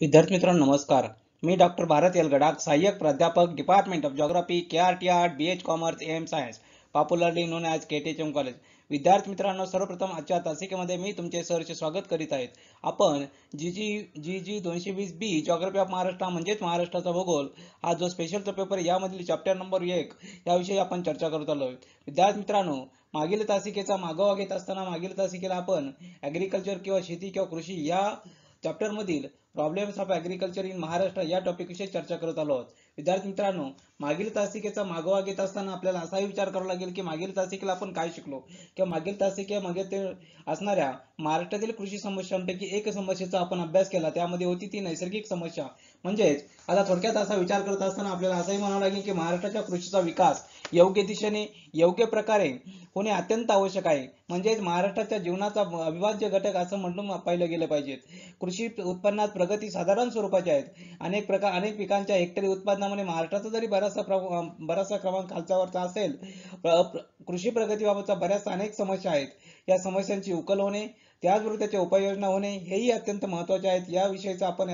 विद्यार्थी मित्रांनो नमस्कार. मी डॉक्टर भारत यलगडाख, सहाय्यक प्राध्यापक department of geography, KRT art, BH commerce, AM science, popularly known as KTHM college. विद्यार्थी मित्रांनो, सर्वप्रथम आजच्या तासिकेमध्ये मी तुमचे सहर्ष स्वागत करीत आहेत. आपण जी 220B जिओग्राफी ऑफ महाराष्ट्र म्हणजेच महाराष्ट्राचा भूगोल हा जो स्पेशलचा पेपर यामधील चॅप्टर नंबर 1 याविषयी आपण चर्चा करत आलो. विद्यार्थी मित्रांनो, मागील तासिकेचा मागोवा घेत असताना मागील तासिकेला आपण ॲग्रिकल्चर किंवा शेती किंवा कृषी या चॅप्टर मधील problems of agriculture in Maharashtra या टॉपिक विषयी चर्चा करत आलो आहोत. विद्यार्थी मित्रांनो, मागील तासिकेचा मागोवा घेत असताना आपल्याला असाही विचार करावा लागेल की मागील तासिकेला आपण काय शिकलो किंवा मागील तासिकेमध्ये ते असणाऱ्या महाराष्ट्रातील कृषी समस्यांपैकी एक समस्येचा आपण अभ्यास केला. त्यामध्ये होती ती नैसर्गिक समस्या. म्हणजेच आता थोडक्यात असा विचार करत असताना आपल्याला असंही म्हणावं लागेल की महाराष्ट्राच्या कृषीचा विकास योग्य दिशेने योग्य प्रकारे होणे अत्यंत आवश्यक आहे. म्हणजेच महाराष्ट्राच्या जीवनाचा अविभाज्य घटक असं म्हणून पाहिलं गेलं पाहिजे. कृषी उत्पन्नात प्रगती साधारण स्वरूपाची आहेत. अनेक पिकांच्या हेक्टरी उत्पादनामध्ये महाराष्ट्राचा जरी बराचसा क्रमांक खालच्यावरचा असेल, कृषी प्रगतीबाबतचा बऱ्याच अनेक समस्या आहेत. या समस्यांची उकल होणे, त्याचबरोबर त्याच्या उपाययोजना होणे हेही अत्यंत महत्त्वाचे आहेत. या विषयीचा आपण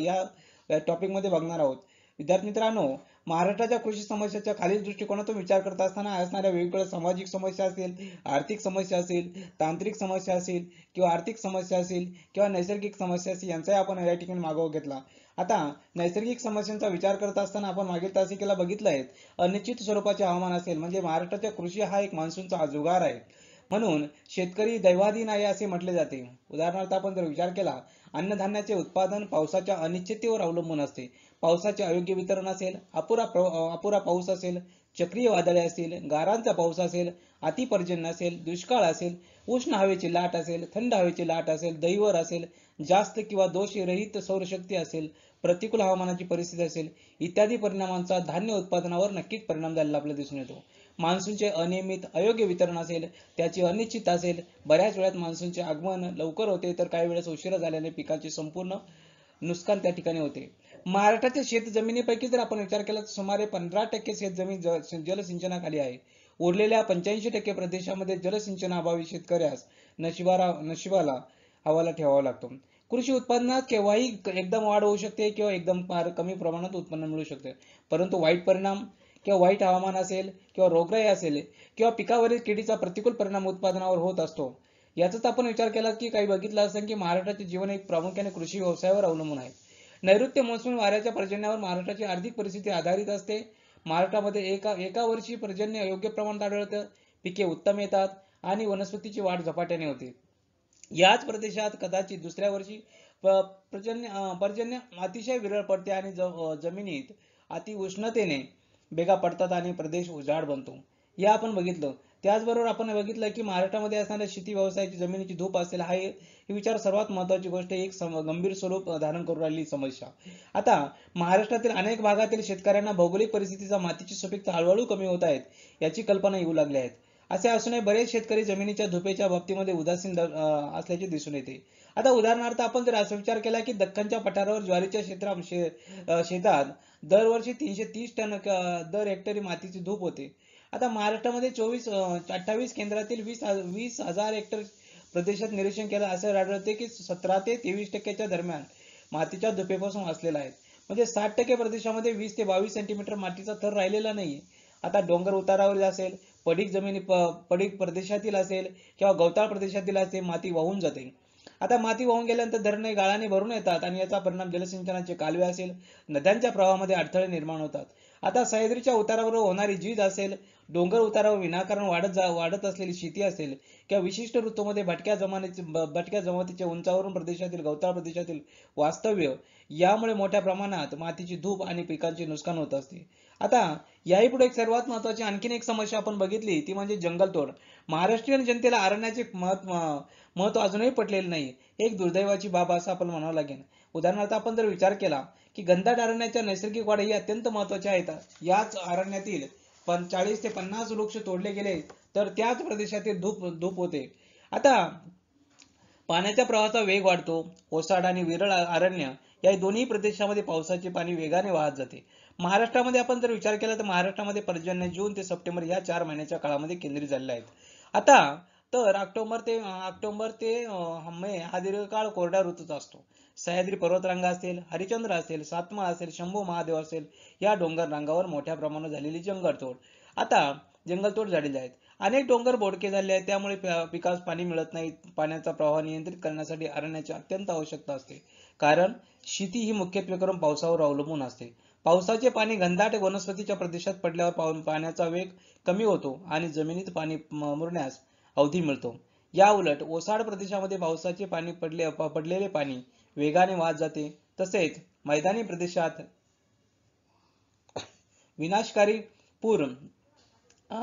या टॉपिक मध्ये बघणार आहोत. विद्यार्थी मित्रांनो, महाराष्ट्राच्या कृषी समस्याच्या खालील दृष्टिकोनातून विचार करत असताना असणाऱ्या वेगवेगळ्या सामाजिक समस्या असतील, आर्थिक समस्या असतील, तांत्रिक समस्या असतील किंवा आर्थिक समस्या असतील किंवा नैसर्गिक समस्या असतील यांचाही आपण या ठिकाणी मागोवा घेतला. आता नैसर्गिक समस्यांचा विचार करत असताना आपण मागील तासिकेला बघितलं आहे, अनिश्चित स्वरूपाचे हवामान असेल म्हणजे महाराष्ट्राच्या कृषी हा एक मान्सूनचा जुगार आहे. म्हणून शेतकरी दैवाधीन आहे असे म्हटले जाते. उदाहरणार्थ आपण जर विचार केला, अन्नधान्याचे उत्पादन पावसाच्या अनिश्चिततेवर अवलंबून असते. पावसाचे अयोग्य वितरण असेल, अपुरा पाऊस असेल, चक्रीय वादळे असतील, गारांचा पाऊस असेल, अतिपर्जन्य असेल, दुष्काळ असेल, उष्ण हवेची लाट असेल, थंड हवेची लाट असेल, दैवर असेल, जास्त किंवा दोषरहित सौरशक्ती असेल, प्रतिकूल हवामानाची परिस्थिती असेल, इत्यादी परिणामांचा धान्य उत्पादनावर नक्कीच परिणाम झालेला आपल्याला दिसून येतो. मान्सूनचे अनियमित अयोग्य वितरण असेल, त्याची अनिश्चित असेल, बऱ्याच वेळात मान्सूनचे आगमन लवकर होते तर काही वेळेस उशिरा झाल्याने पिकाचे संपूर्ण नुकसान त्या ठिकाणी होते. महाराष्ट्राच्या शेत जमिनीपैकी जर आपण विचार केला तर सुमारे 15% शेतजमीन जलसिंचनाखाली आहे. उरलेल्या 85% प्रदेशामध्ये जलसिंचनाअभावी शेतकऱ्यास नशिबाला हवाला ठेवावा लागतो. कृषी उत्पादनात केव्हाही एकदम वाढ होऊ शकते किंवा एकदम फार कमी प्रमाणात उत्पन्न मिळू शकते. परंतु वाईट परिणाम किंवा वाईट हवामान असेल किंवा रोगराई असेल किंवा पिकावरील किडीचा प्रतिकूल परिणाम उत्पादनावर होत असतो. याचाच आपण विचार केला की काही बघितलं असेल की महाराष्ट्राचे जीवन एक प्रामुख्याने कृषी व्यवसायावर अवलंबून आहे. नैऋत्य मोसमी वाऱ्याच्या पर्जन्यावर महाराष्ट्राची आर्थिक परिस्थिती आधारित असते. महाराष्ट्रामध्ये एका वर्षी पर्जन्य योग्य प्रमाणात आढळतं, पिके उत्तम येतात आणि वनस्पतीची वाढ झपाट्याने होते. याच प्रदेशात कदाचित दुसऱ्या वर्षी पर्जन्य अतिशय विरळ पडते आणि जमिनीत अति उष्णतेने भेगा पडतात आणि प्रदेश उजाड बनतो. या आपण बघितलं. त्याचबरोबर आपण बघितलं की महाराष्ट्रामध्ये असणाऱ्या शेती व्यवसायाची जमिनीची धूप असेल हा विचार सर्वात महत्वाची गोष्ट, एक गंभीर स्वरूप धारण करून राहिलेली समस्या. आता महाराष्ट्रातील अनेक भागातील शेतकऱ्यांना भौगोलिक परिस्थितीचा मातीची सुपीकता हळूहळू कमी होत आहेत याची कल्पना येऊ लागली आहेत. असे असूनही बरेच शेतकरी जमिनीच्या धुपेच्या बाबतीमध्ये उदासीन असल्याचे दिसून येते. आता उदाहरणार्थ आपण जर असा विचार केला की दख्खनच्या पठारावर ज्वारीच्या शेतात दरवर्षी 330 टन दर हेक्टरी मातीची धूप होते. आता महाराष्ट्रामध्ये 28 केंद्रातील 20,000 हेक्टर प्रदेशात निरीक्षण केलं असं आढळते की 17 ते 23% दरम्यान मातीच्या धुपेपासून वाचलेला आहे. म्हणजे 60% प्रदेशामध्ये 20 ते 22 सेंटीमीटर मातीचा थर राहिलेला नाही. आता डोंगर उतारावरील असेल, पडीक प्रदेशातील असेल किंवा गवताळ प्रदेशातील असेल माती वाहून जाते. आता माती वाहून गेल्यानंतर धरणे गाळाने भरून येतात आणि याचा परिणाम जलसिंचनाचे कालवे असेल, नद्यांच्या प्रवाहामध्ये अडथळे निर्माण होतात. आता सह्याद्रीच्या उतारावर होणारी झीज असेल, डोंगर उतारावर विनाकारण वाढत असलेली शेती असेल किंवा विशिष्ट ऋतूमध्ये भटक्या जमातीच्या उंचावरून प्रदेशातील गवताळ प्रदेशातील वास्तव्य यामुळे मोठ्या प्रमाणात मातीची धूप आणि पिकांचे नुकसान होत असते. आता याही पुढे एक सर्वात महत्वाची आणखीन एक समस्या आपण बघितली ती म्हणजे जंगलतोड. महाराष्ट्रीयन जनतेला अरण्याचे महत्व अजूनही पटलेले नाही. एक दुर्दैवाची बाब असं आपण म्हणावं लागेल. उदाहरणार्थ आपण जर विचार केला की घनदाट अरण्याच्या नैसर्गिक वाढ ही अत्यंत महत्वाची आहेत. याच अरण्यातील 40 ते 50 वृक्ष तोडले गेले तर त्याच प्रदेशातील धूप होते. आता पाण्याच्या प्रवाहाचा वेग वाढतो. ओसाड आणि विरळ अरण्य या दोन्ही प्रदेशामध्ये पावसाचे पाणी वेगाने वाहत जाते. महाराष्ट्रामध्ये आपण जर विचार केला तर महाराष्ट्रामध्ये पर्जन्य जून ते सप्टेंबर या 4 महिन्याच्या काळामध्ये केंद्रित झालेले आहेत. आता तर ऑक्टोबर ते मे हा दीर्घकाळ कोरड्या ऋतूचा असतो. सह्याद्री पर्वतरांगा असेल, हरिश्चंद्र असेल, सातमाळ असेल, शंभू महादेव असेल, या डोंगर रांगावर मोठ्या प्रमाणात झालेली जंगलतोड. आता जंगलतोड झालेली आहेत. अनेक डोंगर बोडके झाले आहेत, त्यामुळे पिकास पाणी मिळत नाही. पाण्याचा प्रवाह नियंत्रित करण्यासाठी अरण्याची अत्यंत आवश्यकता असते, कारण शेती ही मुख्यत्वे करून पावसावर अवलंबून असते. पावसाचे पाणी घनदाट वनस्पतीच्या प्रदेशात पडल्यावर पाण्याचा वेग कमी होतो आणि जमिनीत पाणी मुरण्यास अवधी मिळतो. या उलट ओसाड प्रदेशामध्ये पावसाचे पाणी पडलेले पाणी वेगाने वाहत जाते. तसेच मैदानी प्रदेशात विनाशकारी पूर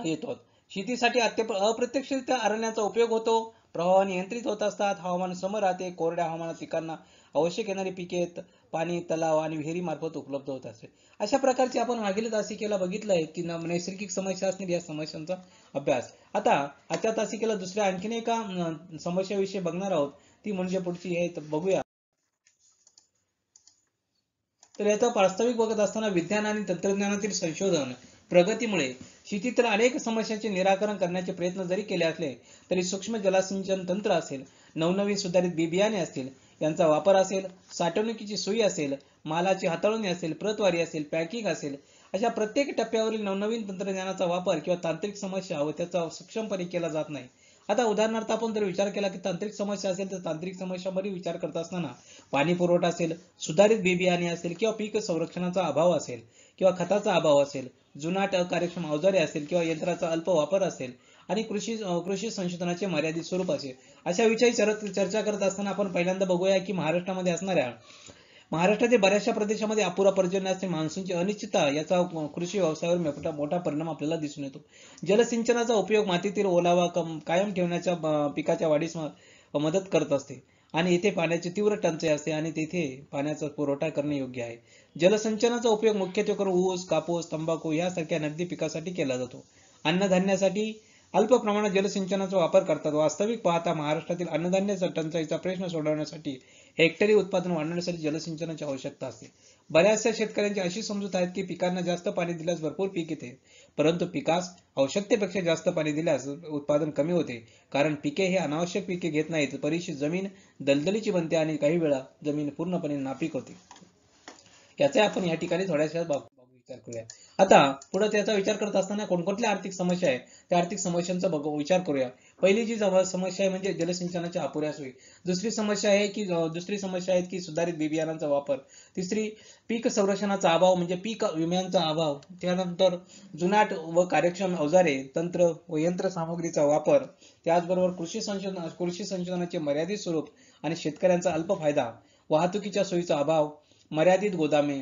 येतो. शेतीसाठी अप्रत्यक्षरित्या अरण्याचा उपयोग होतो. प्रवाह नियंत्रित होत असतात. हवामान सम राहते. कोरड्या हवामानात पिकांना आवश्यक येणारी पिके पाणी तलाव आणि विहिरी मार्फत उपलब्ध होत असते. अशा प्रकारचे आपण मागील तासिकेला बघितलंय की नैसर्गिक समस्या असतील या समस्यांचा अभ्यास. आता आजच्या तासिकेला दुसऱ्या आणखीन एका समस्याविषयी बघणार आहोत. ती म्हणजे पुढची आहे, बघूया. तर याचा प्रास्ताविक बघत असताना विज्ञान आणि तंत्रज्ञानातील संशोधन प्रगतीमुळे शेतीतील अनेक समस्यांचे निराकरण करण्याचे प्रयत्न जरी केले असले तरी सूक्ष्म जलसिंचन तंत्र असेल, नवनवीन सुधारित बियाणे असतील, यांचा वापर असेल, साठवणुकीची सोयी असेल, मालाची हाताळणी असेल, प्रतवारी असेल, पॅकिंग असेल, अशा प्रत्येक टप्प्यावरील नवनवीन तंत्रज्ञानाचा वापर किंवा तांत्रिक समस्या व त्याचा सक्षमपणे केला जात नाही. आता उदाहरणार्थ आपण जर विचार केला की तांत्रिक समस्या असेल तर तांत्रिक समस्यामध्ये विचार करत असताना पाणी पुरवठा असेल, सुधारित बियाणे असेल किंवा पीक संरक्षणाचा अभाव असेल किंवा खताचा अभाव असेल, जुनाट अकार्यक्षम अवजारे असेल किंवा यंत्राचा अल्प वापर असेल आणि कृषी संशोधनाचे मर्यादित स्वरूप असेल, अशा विषयी चर्चा करत असताना आपण पहिल्यांदा बघूया की महाराष्ट्रामध्ये असणाऱ्या महाराष्ट्रातील बऱ्याचशा प्रदेशामध्ये अपुरा पर्जन्य असते. मान्सूनची अनिश्चितता याचा कृषी व्यवसायावर मोठा परिणाम आपल्याला दिसून येतो. जलसिंचनाचा उपयोग मातीतील ओलावा कायम ठेवण्याच्या पिकाच्या वाढीस मदत करत असते आणि येथे पाण्याची तीव्र टंचाई असते आणि तेथे पाण्याचा पुरवठा करणे योग्य आहे. जलसिंचनाचा उपयोग मुख्यत्वे करून ऊस, कापूस, तंबाखू यासारख्या नगदी पिकासाठी केला जातो. अन्नधान्यासाठी अल्प प्रमाणात जलसिंचनाचा वापर करतात. वास्तविक पाहता महाराष्ट्रातील अन्नधान्य टंचाईचा प्रश्न सोडवण्यासाठी हेक्टरी उत्पादन वाढवण्यासाठी जलसिंचनाची आवश्यकता असते. बऱ्याचशा शेतकऱ्यांची अशी समजूत आहे की पिकांना जास्त पाणी दिल्यास भरपूर पीक येते, परंतु पिकास आवश्यकतेपेक्षा जास्त पाणी दिल्यास उत्पादन कमी होते, कारण पिके हे अनावश्यक पिके घेत नाहीत. परिशी जमीन दलदलीची बनते आणि काही वेळा जमीन पूर्णपणे नापीक होते. याचा आपण या ठिकाणी थोड्याशा विचार करूया. आता पुढे त्याचा विचार करत असताना कोणकोणत्या आर्थिक समस्या आहे त्या आर्थिक समस्यांचा विचार करूया. पहिली जी समस्या आहे म्हणजे जलसिंचनाच्या अपुऱ्या सोयी. दुसरी समस्या आहे की सुधारित बियाणांचा वापर. तिसरी पीक संरक्षणाचा अभाव म्हणजे पीक विम्यांचा अभाव. त्यानंतर जुनाट व कार्यक्षम अवजारे, तंत्र व यंत्र सामग्रीचा वापर. त्याचबरोबर कृषी संशोधनाचे मर्यादित स्वरूप आणि शेतकऱ्यांचा अल्प फायदा. वाहतुकीच्या सोयीचा अभाव, मर्यादित गोदामे,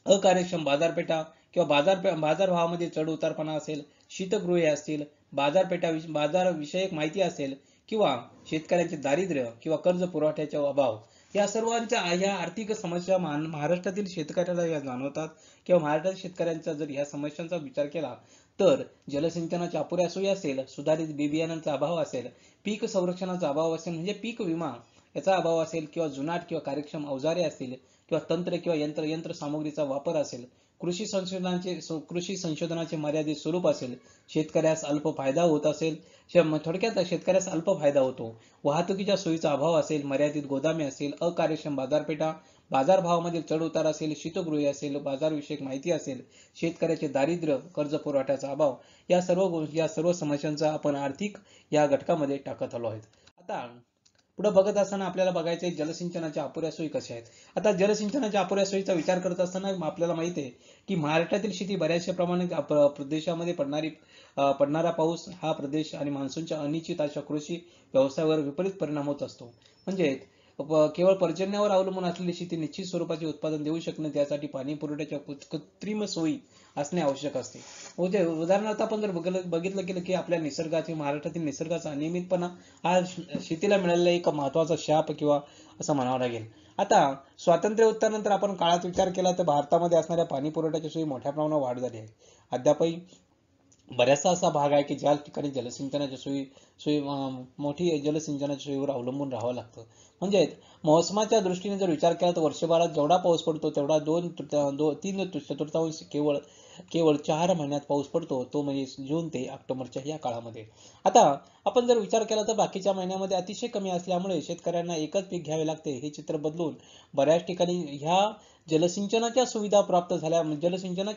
अकार्यक्षम बाजारपेठा किंवा बाजारभावामध्ये चढ उतारपणा असेल, शीतगृहे असतील, बाजार विषयक माहिती असेल किंवा शेतकऱ्यांचे दारिद्र्य किंवा कर्ज पुरवठ्याचा अभाव, या सर्वांच्या या आर्थिक समस्या महाराष्ट्रातील शेतकऱ्याला या जाणवतात किंवा महाराष्ट्रातील शेतकऱ्यांचा जर या समस्यांचा विचार केला तर जलसिंचनाच्या अपुऱ्या सोयी असेल, सुधारित बियाणांचा अभाव असेल, पीक संरक्षणाचा अभाव असेल म्हणजे पीक विमा याचा अभाव असेल किंवा जुनाट किंवा कार्यक्षम अवजारे असतील किंवा तंत्र किंवा यंत्र सामग्रीचा वापर असेल, कृषी संशोधनाचे मर्यादित स्वरूप असेल, शेतकऱ्यास अल्प फायदा होत असेल, थोडक्यात शेतकऱ्यास अल्प फायदा होतो, वाहतुकीच्या सोयीचा अभाव असेल, मर्यादित गोदामे असेल, अकार्यक्षम बाजारपेठा, बाजारभावामधील चढ उतार असेल, शीतगृहे असेल, बाजारविषयक माहिती असेल, शेतकऱ्याचे दारिद्र्य, कर्ज पुरवठ्याचा अभाव, या सर्व समस्यांचा आपण आर्थिक या घटकामध्ये टाकत आलो आहेत. आता पुढे बघत असताना आपल्याला बघायचे जलसिंचनाच्या अपुऱ्या सोयी कशा आहेत. आता जलसिंचनाच्या अपुऱ्या सोयीचा विचार करत असताना आपल्याला माहिती आहे की महाराष्ट्रातील शेती बऱ्याचशा प्रमाणात प्रदेशामध्ये पडणारा पाऊस हा प्रदेश आणि मान्सूनच्या अनिश्चित अशा कृषी व्यवसायावर विपरीत परिणाम होत असतो. म्हणजे केवळ पर्जन्यावर अवलंबून असलेली शेती निश्चित स्वरूपाचे उत्पादन देऊ शकणे त्यासाठी पाणी पुरवठ्याच्या कृत्रिम सोयी असणे आवश्यक असते. उदाहरणार्थ आपण जर बघितलं गेलं की आपल्या महाराष्ट्रातील निसर्गाचा अनियमितपणा हा शेतीला मिळालेला एक महत्वाचा शाप किंवा असं म्हणावं लागेल. आता स्वातंत्र्योत्तरानंतर आपण काळात विचार केला तर भारतामध्ये असणाऱ्या पाणी पुरवठ्याच्या सोयी मोठ्या प्रमाणावर वाढ झाली आहे. अद्यापही बऱ्याचसा असा भाग आहे की ज्या ठिकाणी जलसिंचनाच्या सोयी मोठी जलसिंचनाच्या सोयीवर अवलंबून राहावं लागतं. म्हणजे मोसमाच्या दृष्टीने जर विचार केला तर वर्षभरात जेवढा पाऊस पडतो तेवढा 2 3 चतुर्थांश केवळ केवळ 4 महिन्यात पाऊस पडतो, तो म्हणजे जून ते ऑक्टोबरच्या या काळामध्ये. आता आपण जर विचार केला तर बाकीच्या महिन्यामध्ये अतिशय कमी असल्यामुळे शेतकऱ्यांना एकच पीक घ्यावे लागते. हे चित्र बदलून बऱ्याच ठिकाणी ह्या जलसिंचनाच्या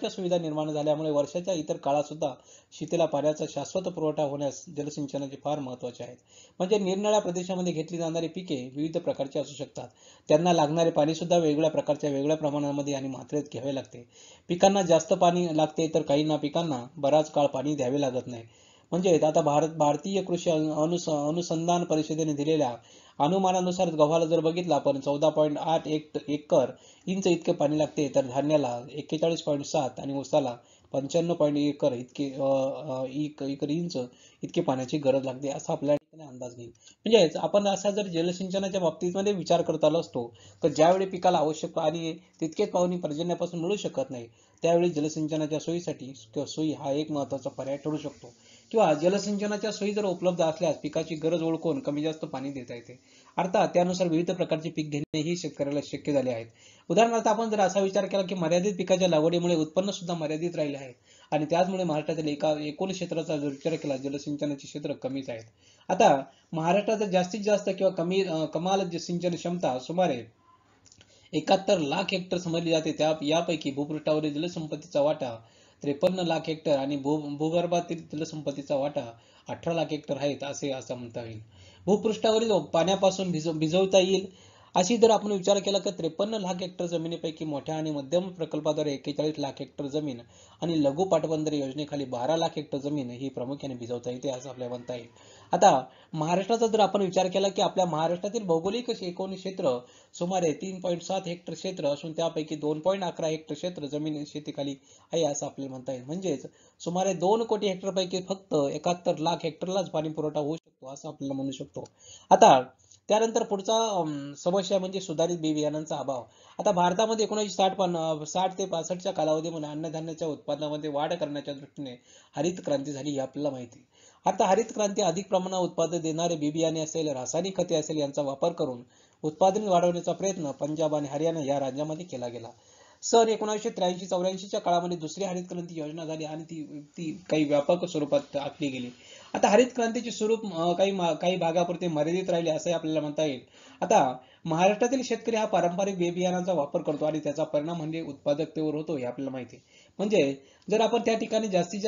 सुविधा निर्माण झाल्यामुळे वर्षाच्या इतर काळात सुद्धा शेतीला पाण्याचा शाश्वत पुरवठा होण्यास जलसिंचनाचे फार महत्त्वाचे आहेत. म्हणजे निरनिराळ्या प्रदेशामध्ये घेतली जाणारी पिके विविध प्रकारची असू शकतात. त्यांना लागणारे पाणी सुद्धा वेगवेगळ्या प्रकारच्या वेगळ्या प्रमाणामध्ये आणि मात्रेत घ्यावे लागते. पिकांना जास्त पाणी लागते तर काहींना पिकांना बराच काळ पाणी द्यावे लागत नाही. म्हणजे आता भारतीय कृषी अनुसंधान परिषदेने दिलेल्या अनुमानानुसार गव्हाला जर बघितला आपण 14.8 एकर इंच इतके पाणी लागते, तर धान्याला 41.7 आणि ऊसाला 95 एकर एकर इंच इतके पाण्याची गरज लागते, असा आपल्या ठिकाणी अंदाज घेईल. म्हणजे आपण असा जर जलसिंचनाच्या बाबतीमध्ये विचार करत आलो असतो तर ज्यावेळी पिकाला आवश्यक पाणी तितकेच पाणी पर्जन्यापासून मिळू शकत नाही, त्यावेळी जलसिंचनाच्या सोयीसाठी किंवा सोयी हा एक महत्त्वाचा पर्याय ठरू शकतो. किंवा जलसिंचनाच्या सोयी जर उपलब्ध असल्यास पिकाची गरज ओळखून कमी जास्त पाणी देता येते. अर्थात त्यानुसार विविध प्रकारचे पीक घेणे ही शेतकऱ्याला शक्य झाले आहेत. उदाहरणार्थ आपण जर असा विचार केला की मर्यादित पिकाच्या लागवडीमुळे उत्पन्न सुद्धा मर्यादित राहिले आहे आणि त्याचमुळे महाराष्ट्रातील एकूण क्षेत्राचा जर विचार केला जलसिंचनाचे क्षेत्र कमीच आहेत. आता महाराष्ट्रात जास्तीत जास्त किंवा कमाल सिंचन क्षमता सुमारे 71 लाख हेक्टर समजली जाते. यापैकी भूपृष्ठावरील जलसंपत्तीचा वाटा 53 लाख हेक्टर आणि भूगर्भातील जलसंपत्तीचा वाटा 18 लाख हेक्टर आहेत असं म्हणता येईल. भूपृष्ठावरील पाण्यापासून भिजवता येईल अशी जर आपण विचार केला तर 53 लाख हेक्टर जमिनीपैकी मोठ्या आणि मध्यम प्रकल्पाद्वारे 41 लाख हेक्टर जमीन आणि लघु पाटबंधारे योजनेखाली 12 लाख हेक्टर जमीन ही प्रामुख्याने भिजवता येते असं आपल्याला म्हणता येईल. आता महाराष्ट्राचा जर आपण विचार केला की आपल्या महाराष्ट्रातील भौगोलिक एकूण क्षेत्र सुमारे 3.7 हेक्टर क्षेत्र असून त्यापैकी 2.11 हेक्टर क्षेत्र जमीन शेतीखाली आहे असं आपल्याला म्हणता येईल. म्हणजेच सुमारे 2 कोटी हेक्टर पैकी फक्त 71 लाख हेक्टरलाच पाणी पुरवठा होऊ शकतो असं आपल्याला म्हणू शकतो. आता त्यानंतर पुढचा समस्या म्हणजे सुधारित बी बियाणांचा अभाव. आता भारतामध्ये 1960 ते 65च्या कालावधीमध्ये अन्नधान्याच्या उत्पादनामध्ये वाढ करण्याच्या दृष्टीने हरित क्रांती झाली हे आपल्याला माहिती. आता हरित क्रांती अधिक प्रमाणात उत्पादन देणारे बी बियाणे असेल, रासायनिक खते असेल यांचा वापर करून उत्पादन वाढवण्याचा प्रयत्न पंजाब आणि हरियाणा या राज्यामध्ये केला गेला. सन 1983-84च्या काळामध्ये दुसरी हरित क्रांती योजना झाली आणि ती काही व्यापक स्वरूपात आखली गेली. आता हरित क्रांतीचे स्वरूप काही भागापुरते मर्यादित राहिले असे आपल्याला म्हणता येईल. आता महाराष्ट्रातील शेतकरी हा पारंपरिक बी बियाणांचा वापर करतो आणि त्याचा परिणाम म्हणजे उत्पादकतेवर होतो हे आपल्याला माहिती आहे. म्हणजे जर आपण त्या ठिकाणी जास्तीत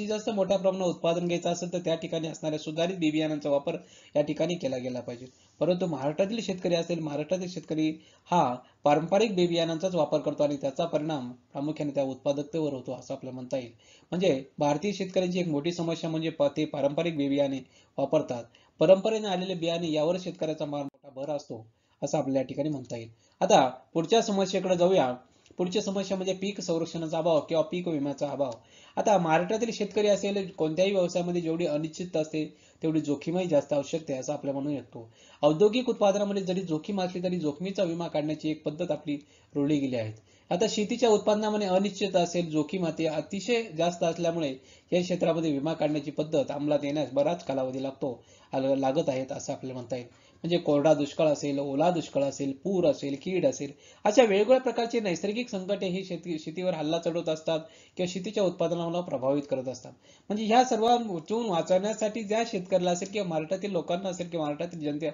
जास्त मोठ्या प्रमाणात उत्पादन घ्यायचं असेल तर त्या ठिकाणी असणाऱ्या सुधारित बी बियाणांचा वापर या ठिकाणी केला गेला पाहिजे. परंतु महाराष्ट्रातील शेतकरी हा पारंपरिक बी बियाणांचाच वापर करतो आणि त्याचा परिणाम प्रामुख्याने त्या उत्पादकतेवर होतो असं आपल्याला म्हणता येईल. म्हणजे भारतीय शेतकऱ्यांची एक मोठी समस्या म्हणजे ते पारंपरिक बी बियाणे वापरतात. परंपरेने आलेले बियाणे यावर शेतकऱ्याचा मोठा भर असतो असं आपल्या ठिकाणी म्हणता येईल. आता पुढच्या समस्येकडे जाऊया. पुढची समस्या म्हणजे पीक संरक्षणाचा अभाव किंवा पीक विम्याचा अभाव. आता महाराष्ट्रातील शेतकरी असेल कोणत्याही व्यवसायामध्ये जेवढी अनिश्चितता असते तेवढी जोखीमही जास्त आवश्यक आहे असं आपल्याला म्हणू शकतो. औद्योगिक उत्पादनामध्ये जरी जोखीम असली तरी जोखमीचा विमा काढण्याची एक पद्धत आपली रुळली गेली आहे. आता शेतीच्या उत्पादनामध्ये अनिश्चितता असेल, जोखीम अतिशय जास्त असल्यामुळे या क्षेत्रामध्ये विमा काढण्याची पद्धत अंमलात येण्यास बराच कालावधी लागत आहेत असं आपल्याला म्हणता येईल. म्हणजे कोरडा दुष्काळ असेल, ओला दुष्काळ असेल, पूर असेल, कीड असेल, अशा वेगवेगळ्या प्रकारचे नैसर्गिक संकटे ही शेतीवर हल्ला चढवत असतात किंवा शेतीच्या उत्पादनाला प्रभावित करत असतात. म्हणजे ह्या सर्वांतून वाचवण्यासाठी ज्या शेतकऱ्याला असेल किंवा महाराष्ट्रातील लोकांना असेल किंवा महाराष्ट्रातील जनते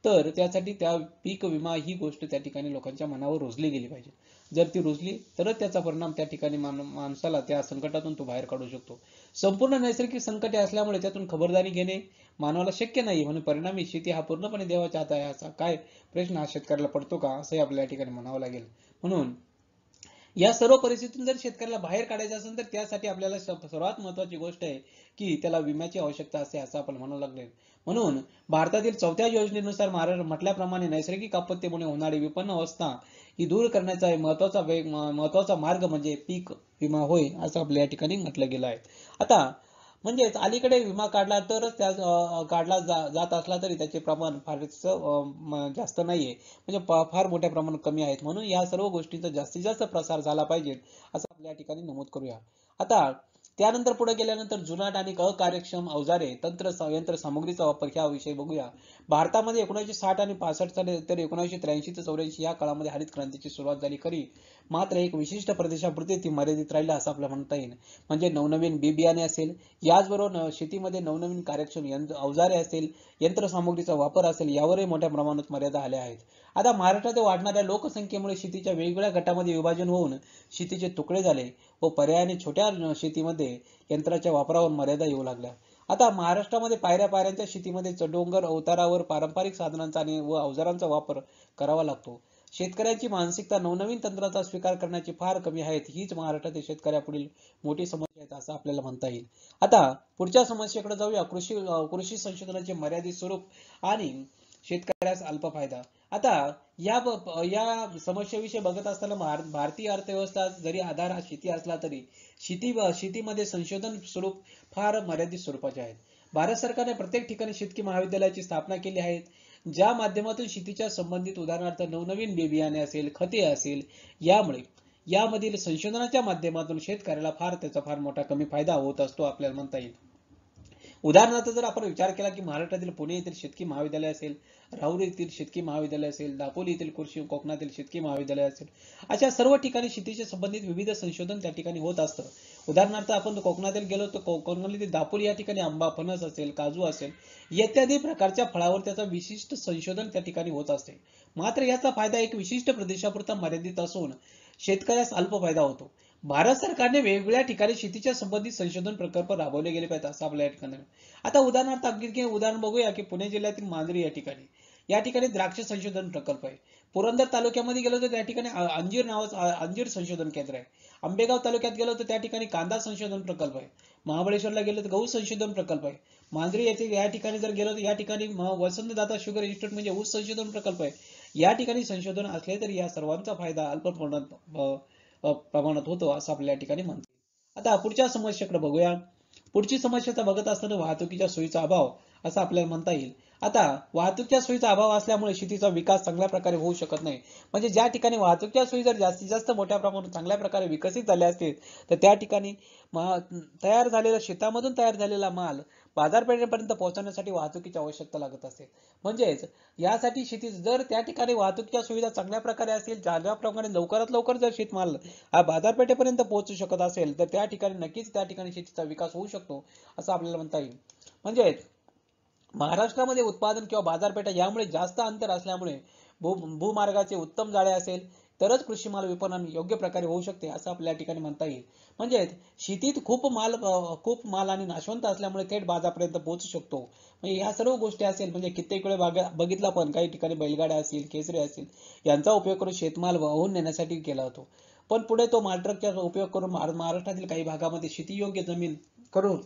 तर त्यासाठी त्या पीक विमा ही गोष्ट त्या ठिकाणी लोकांच्या मनावर रुजली गेली पाहिजे. जर ती रुजली तरच त्याचा परिणाम त्या ठिकाणी माणसाला त्या संकटातून तो बाहेर काढू शकतो. संपूर्ण नैसर्गिक संकटे असल्यामुळे त्यातून खबरदारी घेणे मानवाला शक्य नाही म्हणून परिणामी शेती हा पूर्णपणे देवाच्या हातात आहे असा काय प्रश्न हा शेतकऱ्याला पडतो का असंही आपल्या ठिकाणी म्हणावं लागेल. म्हणून या सर्व परिस्थितीतून जर शेतकऱ्याला बाहेर काढायचं असेल तर त्यासाठी आपल्याला सर्वात महत्त्वाची गोष्ट आहे की त्याला विम्याची आवश्यकता असते असं आपण म्हणू लागले. म्हणून भारतातील 4थ्या योजनेनुसार म्हटल्याप्रमाणे नैसर्गिक आपत्तीमुळे होणारी विपन्न अवस्था ही दूर करण्याचा महत्त्वाचा मार्ग म्हणजे पीक विमा होय असं आपल्या या ठिकाणी म्हटलं गेलं आहे. आता म्हणजेच अलीकडे विमा काढला तरच काढला जात असला तरी त्याचे प्रमाण फारच जास्त नाहीये, म्हणजे फार मोठ्या प्रमाणात कमी आहेत. म्हणून या सर्व गोष्टींचा जास्तीत जास्त प्रसार झाला पाहिजे असं आपल्या ठिकाणी नमूद करूया. आता त्यानंतर पुढे गेल्यानंतर जुनाट आणि अकार्यक्षम अवजारे, यंत्र सामुग्रीचा वापर ह्याविषयी बघूया. भारतामध्ये 1960 आणि 65 साली तर 1983 ते 84 या काळामध्ये हरित क्रांतीची सुरुवात झाली खरी, मात्र एक विशिष्ट प्रदेशापुरती ती मर्यादित राहिली असं आपल्याला म्हणता येईल. म्हणजे नवनवीन बी बियाणे असेल, याचबरोबर शेतीमध्ये नवनवीन कार्यक्षम अवजारे असेल, यंत्रसामुग्रीचा वापर असेल, यावरही मोठ्या प्रमाणात मर्यादा आल्या आहेत. आता महाराष्ट्रात वाढणाऱ्या लोकसंख्येमुळे शेतीच्या वेगवेगळ्या गटामध्ये विभाजन होऊन शेतीचे तुकडे झाले व पर्यायाने छोट्या शेतीमध्ये यंत्राच्या वापरावर मर्यादा येऊ लागल्या. आता महाराष्ट्रामध्ये पायऱ्या पायऱ्यांच्या शेतीमध्ये डोंगर अवतारावर पारंपरिक साधनांचा व अवजारांचा वापर करावा लागतो. शेतकऱ्यांची मानसिकता नवनवीन तंत्राचा स्वीकार करण्याची फार कमी आहेत. हीच महाराष्ट्रातील शेतकऱ्यापुढील मोठी समस्या आहे असं आपल्याला म्हणता येईल. आता पुढच्या समस्येकडे जाऊया. कृषी संशोधनाचे मर्यादित स्वरूप आणि शेतकऱ्यास अल्प फायदा. आता या समस्येविषयी बघत असताना भारतीय अर्थव्यवस्था जरी आधार हा शेती असला तरी शेतीमध्ये संशोधन स्वरूप फार मर्यादित स्वरूपाचे आहेत. भारत सरकारने प्रत्येक ठिकाणी शेतकी महाविद्यालयाची स्थापना केली आहे, ज्या माध्यमातून शेतीच्या संबंधित उदाहरणार्थ नवनवीन बी बियाणे असेल, खते असेल, यामधील संशोधनाच्या माध्यमातून शेतकऱ्याला त्याचा फार मोठा कमी फायदा होत असतो आपल्याला म्हणता येईल. उदाहरणार्थ जर आपण विचार केला की महाराष्ट्रातील पुणे येथील शेतकी महाविद्यालय असेल, राहुरी येथील शेतकी महाविद्यालय असेल, दापोली येथील कोकणातील शेतकी महाविद्यालय असेल, अशा सर्व ठिकाणी शेतीशी संबंधित विविध संशोधन त्या ठिकाणी होत असतं. उदाहरणार्थ आपण कोकणातील गेलो तर कोकणातील दापोली या ठिकाणी आंबा, फणस असेल, काजू असेल, इत्यादी प्रकारच्या फळावर त्याचा विशिष्ट संशोधन त्या ठिकाणी होत असते. मात्र याचा फायदा एक विशिष्ट प्रदेशापुरता मर्यादित असून शेतकऱ्यास अल्प फायदा होतो. भारत सरकारने वेगवेगळ्या ठिकाणी शेतीच्या संबंधित संशोधन प्रकल्प राबवले गेले पाहिजेत असं आपल्या ठिकाणी. आता उदाहरणार्थ अगदी उदाहरण बघूया की पुणे जिल्ह्यातील मांजरी या ठिकाणी द्राक्ष संशोधन प्रकल्प आहे. पुरंदर तालुक्यामध्ये गेलो तर त्या ठिकाणी अंजीर नावाचं अंजीर संशोधन केंद्र आहे. आंबेगाव तालुक्यात गेलो तर त्या ठिकाणी कांदा संशोधन प्रकल्प आहे. महाबळेश्वरला गेलो तर गहू संशोधन प्रकल्प आहे. मांजरी येथे या ठिकाणी जर गेलो तर या ठिकाणी वसंतदाता शुगर इन्स्टिट्यूट म्हणजे ऊस संशोधन प्रकल्प आहे. या ठिकाणी संशोधन असले तरी या सर्वांचा फायदा अल्प प्रमाणात होतो असं आपल्या या ठिकाणी म्हणतो. आता पुढच्या समस्येकडे बघूया. पुढची समस्या बघत असताना वाहतुकीच्या सोयीचा अभाव असं आपल्याला म्हणता येईल. आता वाहतुकीच्या सोयीचा अभाव असल्यामुळे शेतीचा विकास चांगल्या प्रकारे होऊ शकत नाही. म्हणजे ज्या ठिकाणी वाहतुकीच्या सोयी जर जास्तीत जास्त मोठ्या प्रमाणात चांगल्या प्रकारे विकसित झाल्या असतील तर त्या ठिकाणी शेतामधून तयार झालेला माल बाजारपेठेपर्यंत पोहोचवण्यासाठी वाहतुकीची आवश्यकता लागत असते. म्हणजेच यासाठी शेती जर त्या ठिकाणी वाहतुकीच्या सुविधा चांगल्या प्रकारे असतील, ज्याप्रमाणे लवकरात लवकर जर शेतमाल हा बाजारपेठेपर्यंत पोहोचू शकत असेल तर त्या ठिकाणी नक्कीच त्या ठिकाणी शेतीचा विकास होऊ शकतो असं आपल्याला म्हणता येईल. म्हणजेच महाराष्ट्रामध्ये उत्पादन किंवा बाजारपेठा यामुळे जास्त अंतर असल्यामुळे भूमार्गाचे उत्तम जाळे असेल तरच कृषी माल विपणन योग्य प्रकारे होऊ शकते असं आपल्या ठिकाणी म्हणता येईल. म्हणजे शेतीत खूप माल आणि नाशवंत असल्यामुळे थेट बाजारापर्यंत पोहोचू शकतो. म्हणजे या सर्व गोष्टी असेल म्हणजे कित्येक वेळ बघितला पण काही ठिकाणी बैलगाड्या असतील, केसरे असतील यांचा उपयोग करून शेतमाल वाहून नेण्यासाठी केला होतो. पण पुढे तो मालट्रकचा उपयोग करून महाराष्ट्रातील काही भागामध्ये शेतीयोग्य जमीन करून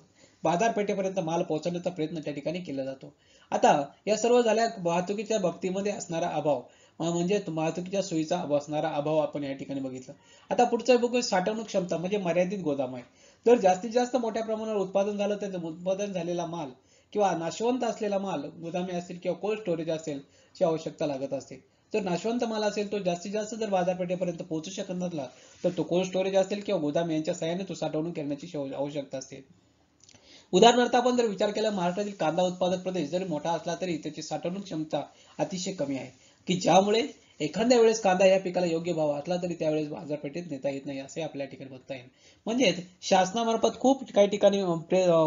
बाजारपेठेपर्यंत माल पोहोचवण्याचा प्रयत्न त्या ठिकाणी केला जातो. आता या सर्व झाल्या वाहतुकीच्या बाबतीमध्ये असणारा अभाव म्हणजे वाहतुकीच्या सोयीचा असणारा अभाव आपण या ठिकाणी बघितलं. आता पुढचं बघू साठवणूक क्षमता म्हणजे मर्यादित गोदाम आहे. जर जास्तीत जास्त मोठ्या प्रमाणावर उत्पादन झालं तर उत्पादन झालेला माल किंवा नाशवंत असलेला माल गोदामे असतील किंवा कोल्ड स्टोरेज असेल ची आवश्यकता लागत असते. जर नाशवंत माल असेल तो जास्तीत जास्त जर बाजारपेठेपर्यंत पोहोचू शकत नसला तर तो कोल्ड स्टोरेज असेल किंवा गोदाम यांच्या सहाय्याने तो साठवणूक करण्याची आवश्यकता असते. उदाहरणार्थ आपण जर विचार केला महाराष्ट्रातील कांदा उत्पादक प्रदेश जरी मोठा असला तरी त्याची साठवणूक क्षमता अतिशय कमी आहे की ज्यामुळे एखाद्या वेळेस कांदा या पिकाला योग्य भाव असला तरी त्यावेळेस बाजारपेठेत नेता येत नाही असे आपल्या ठिकाणी बघता येईल. म्हणजेच शासनामार्फत खूप काही ठिकाणी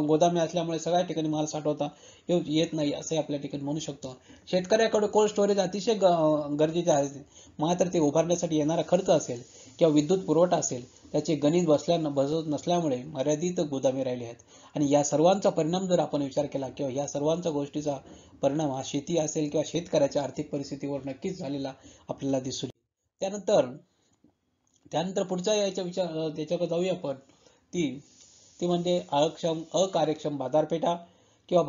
गोदामे असल्यामुळे सगळ्या ठिकाणी माल साठवता येत नाही असे आपल्या ठिकाणी म्हणू शकतो. शेतकऱ्याकडे कोल्ड स्टोरेज अतिशय गरजेचे आहे. मात्र ते उभारण्यासाठी येणारा खर्च असेल किंवा विद्युत पुरवठा असेल त्याचे गणित बसत नसल्यामुळे मर्यादित गोदामे राहिली आहेत. आणि या सर्वांचा परिणाम जर आपण विचार केला किंवा या सर्वांच्या गोष्टीचा परिणाम हा शेती असेल किंवा शेतकऱ्याच्या आर्थिक परिस्थितीवर नक्कीच झालेला आपल्याला दिसून येईल. त्यानंतर पुढच्या त्याच्याकडे जाऊया आपण ती म्हणजे अकार्यक्षम बाजारपेठा किंवा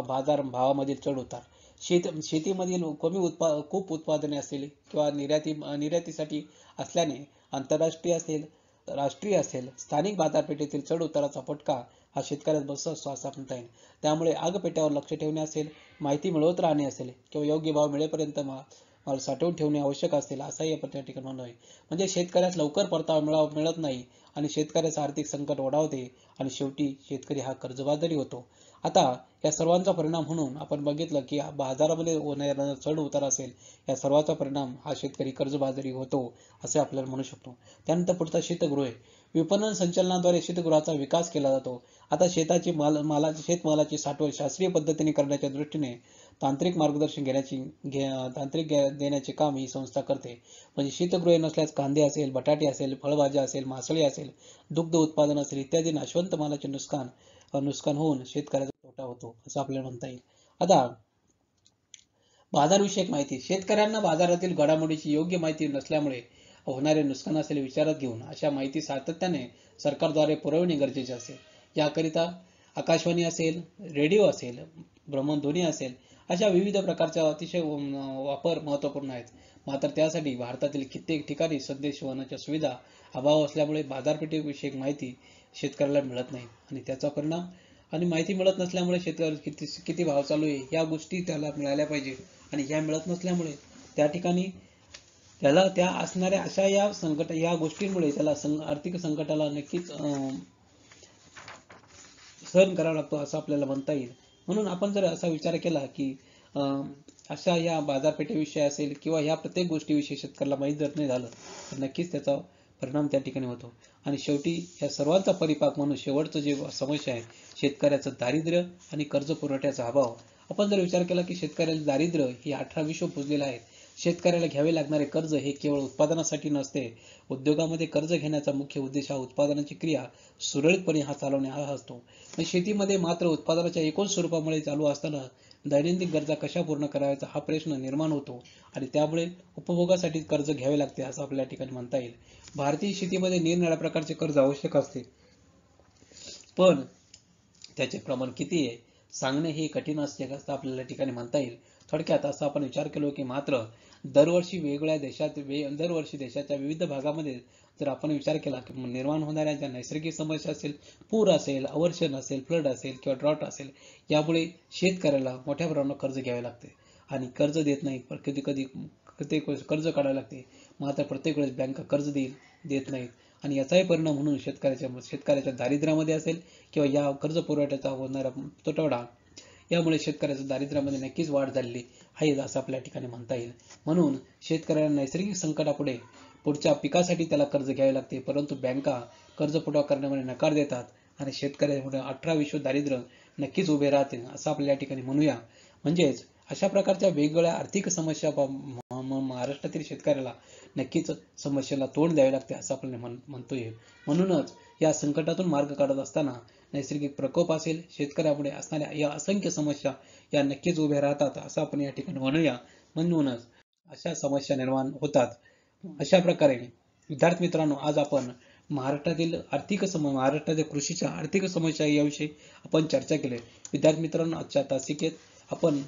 बाजार भावामधील चढ उतार. शेतीमधील खूप उत्पादने असतील किंवा निर्यातीसाठी असल्याने आंतरराष्ट्रीय असेल, राष्ट्रीय असेल, स्थानिक बाजारपेठेतील चढ उताराचा फटका हा शेतकऱ्यास बसत असतो असं म्हणता येईल. त्यामुळे आगपेट्यावर लक्ष ठेवणे असेल, माहिती मिळवत राहणे असेल किंवा योग्य भाव मिळेपर्यंत माल साठवून ठेवणे आवश्यक असतील असाही आपण त्या ठिकाणी म्हणून आहे. म्हणजे शेतकऱ्यास लवकर परतावा मिळत नाही आणि शेतकऱ्याचं आर्थिक संकट ओढावते आणि शेवटी शेतकरी हा कर्जबाजारी होतो. आता या सर्वांचा परिणाम म्हणून आपण बघितलं की बाजारामध्ये होणारा चढ उतार असेल, या सर्वांचा परिणाम हा शेतकरी कर्जबाजारी होतो असे आपल्याला म्हणू शकतो. त्यानंतर पुढचा शीतगृह आहे. विपणन संचालनाद्वारे शीतगृहाचा विकास केला जातो. आता शेतमालाची साठवण शास्त्रीय पद्धतीने करण्याच्या दृष्टीने तांत्रिक मार्गदर्शन देण्याचे काम ही संस्था करते. म्हणजे शीतगृहे नसल्यास कांदे असेल, बटाटे असेल, फळभाज्या असेल, मासळी असेल, दुग्ध उत्पादन असेल इत्यादी नाशवंत मालाचे नुकसान होऊन शेतकऱ्याचा तोटा होतो असं आपल्याला म्हणता येईल. आता बाजारविषयक माहिती. शेतकऱ्यांना बाजारातील घडामोडीची योग्य माहिती नसल्यामुळे होणारे नुकसान असेल विचारात घेऊन अशा माहिती सातत्याने सरकारद्वारे पुरवणे गरजेचे असेल. याकरिता आकाशवाणी असेल, रेडिओ असेल, भ्रमणध्वनी असेल अशा विविध प्रकारच्या अतिशय वापर महत्त्वपूर्ण आहेत. मात्र त्यासाठी भारतातील कित्येक ठिकाणी संदेशवहनाच्या सुविधा अभाव असल्यामुळे बाजारपेठेविषयक माहिती शेतकऱ्याला मिळत नाही आणि त्याचा परिणाम आणि माहिती मिळत नसल्यामुळे शेतकरी किती भाव चालू आहे या गोष्टी त्याला मिळाल्या पाहिजे आणि ह्या मिळत नसल्यामुळे त्या ठिकाणी त्याला त्या असणाऱ्या अशा या गोष्टींमुळे त्याला आर्थिक संकटाला नक्कीच सहन करावा लागतो असं आपल्याला म्हणता येईल. म्हणून आपण जर असा विचार केला की अशा या बाजारपेठेविषयी असेल किंवा ह्या प्रत्येक गोष्टीविषयी शेतकऱ्याला माहीत जर नाही झालं तर नक्कीच त्याचा परिणाम त्या ठिकाणी होतो. आणि शेवटी या सर्वांचा परिपाक म्हणून शेवटचं जे समस्या आहे शेतकऱ्याचं दारिद्र्य आणि कर्ज पुरवठ्याचा अभाव. आपण जर विचार केला की शेतकऱ्याला दारिद्र्य हे 18 विश्व पुजलेलं आहे. शेतकऱ्याला घ्यावे लागणारे कर्ज हे केवळ उत्पादनासाठी नसते. उद्योगामध्ये कर्ज घेण्याचा मुख्य उद्देश हा उत्पादनाची क्रिया सुरळीतपणे चालवणे हा असतो. शेतीमध्ये मात्र उत्पादनाच्या एकूण स्वरूपामुळे चालू असताना दैनंदिन गरजा कशा पूर्ण करायचा हा प्रश्न निर्माण होतो आणि त्यामुळे उपभोगासाठी कर्ज घ्यावे लागते असं आपल्या ठिकाणी म्हणता येईल. भारतीय शेतीमध्ये निरनिराळ्या प्रकारचे कर्ज आवश्यक असते, पण त्याचे प्रमाण किती आहे सांगणे हे कठीण असते असं आपल्याला ठिकाणी म्हणता येईल. थोडक्यात असं आपण विचार केलो की मात्र दरवर्षी देशाच्या विविध भागामध्ये जर आपण विचार केला की निर्माण होणाऱ्या ज्या नैसर्गिक समस्या असेल, पूर असेल, अवर्षण असेल, फ्लड असेल किंवा ड्रॉट असेल, यामुळे शेतकऱ्याला मोठ्या प्रमाणात कर्ज घ्यावे लागते आणि कर्ज देत नाही. पण कधी कर्ज काढावे लागते, मात्र प्रत्येक वेळेस बँका कर्ज देत नाहीत आणि याचाही परिणाम म्हणून शेतकऱ्याच्या दारिद्र्यामध्ये असेल किंवा या कर्ज पुरवठ्याचा होणारा तुटवडा यामुळे शेतकऱ्याच्या दारिद्र्यामध्ये नक्कीच वाढ झालेली आहे असं आपल्या ठिकाणी म्हणता येईल. म्हणून शेतकऱ्याला नैसर्गिक संकटापुढे पुढच्या पिकासाठी त्याला कर्ज घ्यावे लागते, परंतु बँका कर्ज पुरवठा करण्यामध्ये नकार देतात आणि शेतकऱ्यापुढे 18 विश्व दारिद्र्य नक्कीच उभे राहते असं आपल्या ठिकाणी म्हणूया. म्हणजेच अशा प्रकारच्या वेगवेगळ्या आर्थिक समस्या महाराष्ट्रातील शेतकऱ्याला नक्कीच समस्येला तोंड द्यावे लागते असं आपण म्हणतोय. म्हणूनच या संकटातून मार्ग काढत असताना नैसर्गिक प्रकोप असेल, शेतकऱ्यापुढे असणाऱ्या या असंख्य समस्या या नक्कीच उभ्या राहतात असं आपण या ठिकाणी म्हणूया. म्हणूनच अशा समस्या निर्माण होतात. अशा प्रकारे विद्यार्थी मित्रांनो आज आपण महाराष्ट्रातील कृषीच्या आर्थिक समस्या याविषयी आपण चर्चा केली. विद्यार्थी मित्रांनो आजच्या तासिकेत आपण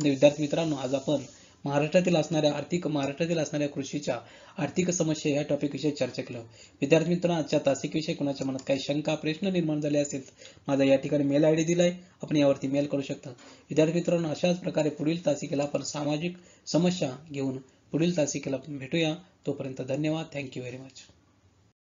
विद्यार्थी मित्रांनो आज आपण महाराष्ट्रातील असणाऱ्या कृषीच्या आर्थिक समस्या या टॉपिक विषयी चर्चा केलं. विद्यार्थी मित्रांनो आजच्या तासिकेविषयी कुणाच्या मनात काही शंका प्रश्न निर्माण झाले असेल माझा या ठिकाणी मेल आयडी दिलाय, आपण यावरती मेल करू शकता. विद्यार्थी मित्रांनो अशाच प्रकारे पुढील तासिकेला आपण सामाजिक समस्या घेऊन पुढील तासिकेला भेटूया. तोपर्यंत धन्यवाद. Thank you very much.